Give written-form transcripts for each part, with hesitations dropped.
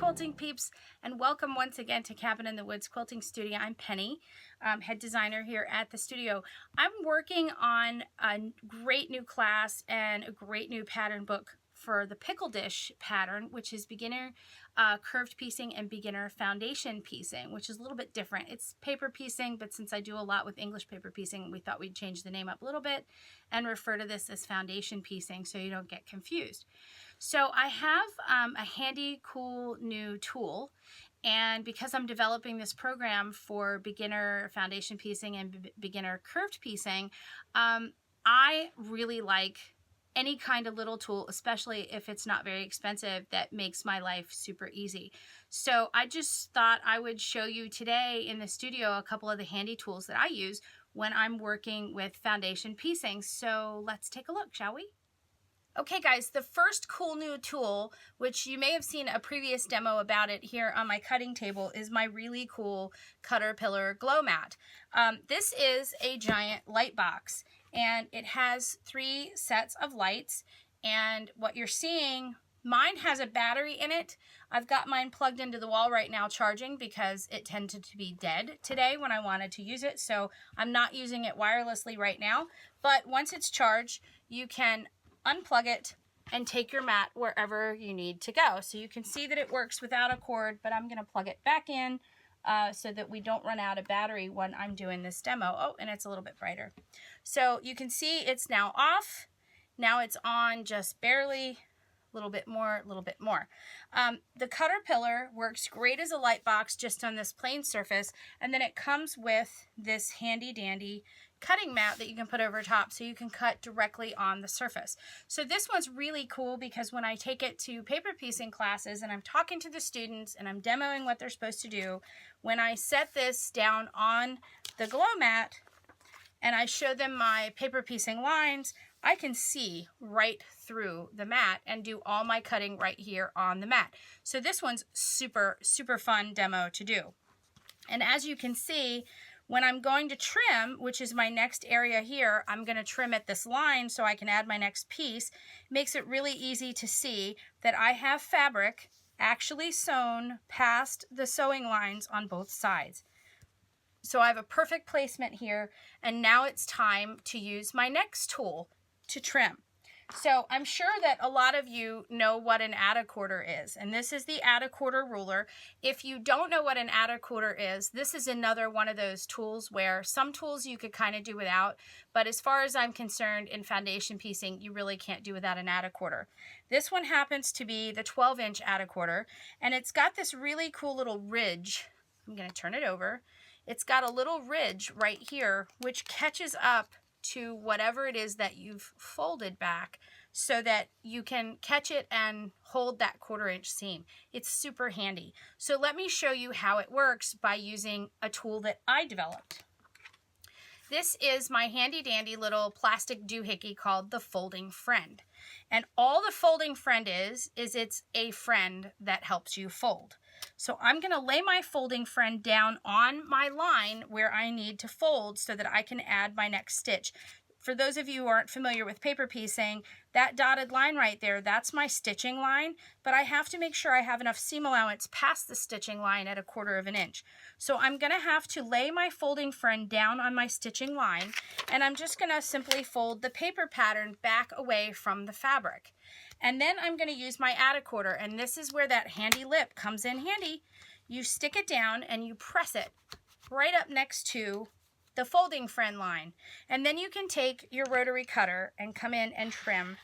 quilting peeps, and welcome once again to Cabin in the Woods Quilting Studio. I'm Penny, head designer here at the studio. I'm working on a great new class and a great new pattern book for the pickle dish pattern, which is beginner curved piecing and beginner foundation piecing, which is a little bit different. It's paper piecing, but since I do a lot with English paper piecing, we thought we'd change the name up a little bit and refer to this as foundation piecing so you don't get confused. So I have a handy, cool new tool, and because I'm developing this program for beginner foundation piecing and beginner curved piecing, I really like any kind of little tool, especially if it's not very expensive, that makes my life super easy. So I just thought I would show you today in the studio a couple of the handy tools that I use when I'm working with foundation piecing. So let's take a look, shall we? Okay guys, the first cool new tool, which you may have seen a previous demo about it here on my cutting table, is my really cool Cutterpillar glow mat. This is a giant light box, and it has 3 sets of lights, and what you're seeing, mine has a battery in it. I've got mine plugged into the wall right now charging because it tended to be dead today when I wanted to use it, so I'm not using it wirelessly right now, but once it's charged, you can unplug it and take your mat wherever you need to go. So you can see that it works without a cord, but I'm going to plug it back in so that we don't run out of battery when I'm doing this demo. Oh, and it's a little bit brighter. So you can see it's now off. Now it's on just barely, a little bit more, a little bit more. The Cutterpillar works great as a light box just on this plain surface, and then it comes with this handy dandy cutting mat that you can put over top so you can cut directly on the surface. So this one's really cool because when I take it to paper piecing classes and I'm talking to the students and I'm demoing what they're supposed to do, when I set this down on the glow mat and I show them my paper piecing lines, I can see right through the mat and do all my cutting right here on the mat. So this one's super, super fun demo to do. And as you can see, when I'm going to trim, which is my next area here, I'm going to trim at this line so I can add my next piece. It makes it really easy to see that I have fabric actually sewn past the sewing lines on both sides. So I have a perfect placement here, and now it's time to use my next tool to trim. So I'm sure that a lot of you know what an add-a-quarter is, and this is the add-a-quarter ruler. If you don't know what an add-a-quarter is, this is another one of those tools where some tools you could kind of do without, but as far as I'm concerned in foundation piecing, you really can't do without an add-a-quarter. This one happens to be the 12-inch add-a-quarter, and it's got this really cool little ridge. I'm going to turn it over. It's got a little ridge right here, which catches up to whatever it is that you've folded back so that you can catch it and hold that 1/4 inch seam. It's super handy. So let me show you how it works by using a tool that I developed. This is my handy dandy little plastic doohickey called the Folding Friend. And all the Folding Friend is it's a friend that helps you fold. So I'm going to lay my Folding Friend down on my line where I need to fold so that I can add my next stitch. For those of you who aren't familiar with paper piecing, that dotted line right there, that's my stitching line, but I have to make sure I have enough seam allowance past the stitching line at 1/4 inch. So I'm going to have to lay my Folding Friend down on my stitching line, and I'm just going to simply fold the paper pattern back away from the fabric. And then I'm going to use my add-a-quarter, and this is where that handy lip comes in handy. You stick it down and you press it right up next to the Folding Friend line. And then you can take your rotary cutter and come in and trim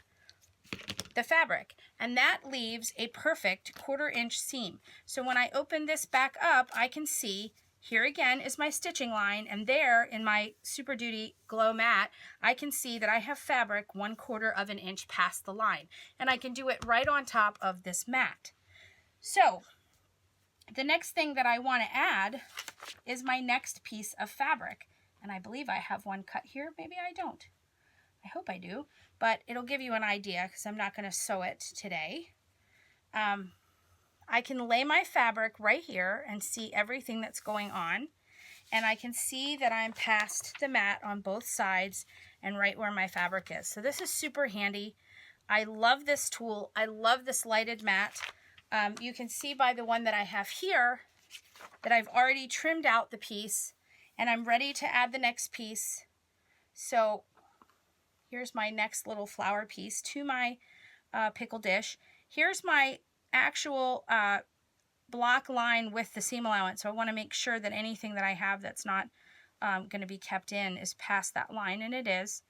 the fabric. And that leaves a perfect 1/4 inch seam. So when I open this back up, I can see here again is my stitching line, and there in my Super Duty glow mat, I can see that I have fabric 1/4 inch past the line, and I can do it right on top of this mat. So the next thing that I want to add is my next piece of fabric, and I believe I have one cut here. Maybe I don't. I hope I do, but it'll give you an idea because I'm not going to sew it today. I can lay my fabric right here and see everything that's going on, and I can see that I'm past the mat on both sides and right where my fabric is. So this is super handy. I love this tool. I love this lighted mat. You can see by the one that I have here that I've already trimmed out the piece, and I'm ready to add the next piece. So here's my next little flower piece to my pickle dish. Here's my actual block line with the seam allowance. So I want to make sure that anything that I have that's not going to be kept in is past that line, and it is.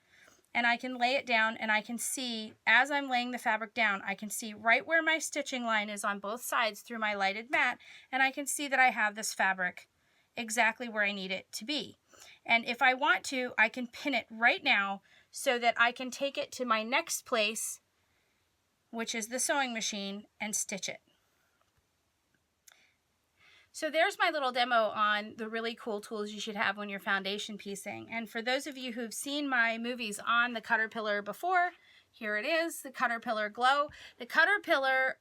And I can lay it down, and I can see, as I'm laying the fabric down, I can see right where my stitching line is on both sides through my lighted mat, and I can see that I have this fabric exactly where I need it to be. And if I want to, I can pin it right now so that I can take it to my next place, which is the sewing machine, and stitch it. So there's my little demo on the really cool tools you should have when you're foundation piecing. And for those of you who've seen my movies on the Cutterpillar before, here it is, the Cutterpillar Glow. The Cutterpillar,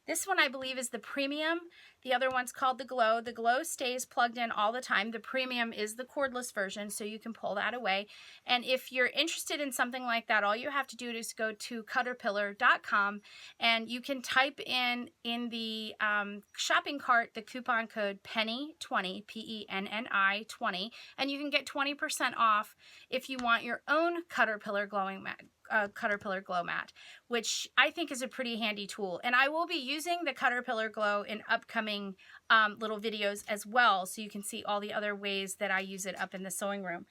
this one I believe is the premium. The other one's called the Glow. The Glow stays plugged in all the time. The premium is the cordless version, so you can pull that away. And if you're interested in something like that, all you have to do is go to Cutterpillar.com, and you can type in the shopping cart the coupon code PENNY20, P-E-N-N-I 20, and you can get 20% off if you want your own Cutterpillar glowing mat. Cutterpillar Glow Mat, which I think is a pretty handy tool. And I will be using the Cutterpillar Glow in upcoming little videos as well, so you can see all the other ways that I use it up in the sewing room.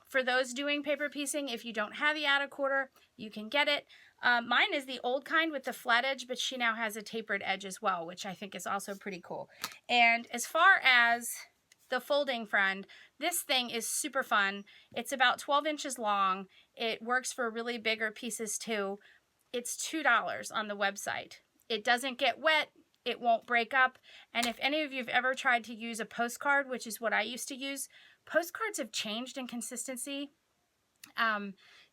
For those doing paper piecing, if you don't have the add a quarter, you can get it. Mine is the old kind with the flat edge, but she now has a tapered edge as well, which I think is also pretty cool. And as far as the folding friend, this thing is super fun. It's about 12 inches long. It works for really bigger pieces too. It's $2 on the website. It doesn't get wet. It won't break up. And if any of you have ever tried to use a postcard, which is what I used to use, postcards have changed in consistency.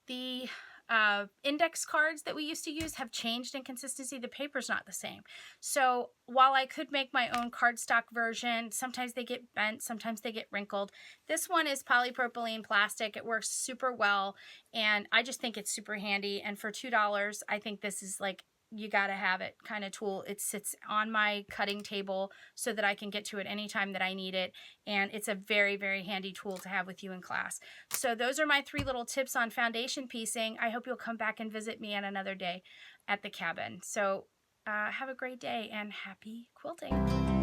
The index cards that we used to use have changed in consistency. The paper's not the same. So while I could make my own cardstock version, sometimes they get bent, sometimes they get wrinkled. This one is polypropylene plastic. It works super well, and I just think it's super handy. And for $2, I think this is like, you gotta have it kind of tool. It sits on my cutting table so that I can get to it anytime that I need it, and it's a very, very handy tool to have with you in class. So those are my 3 little tips on foundation piecing. I hope you'll come back and visit me on another day at the cabin. So have a great day and happy quilting.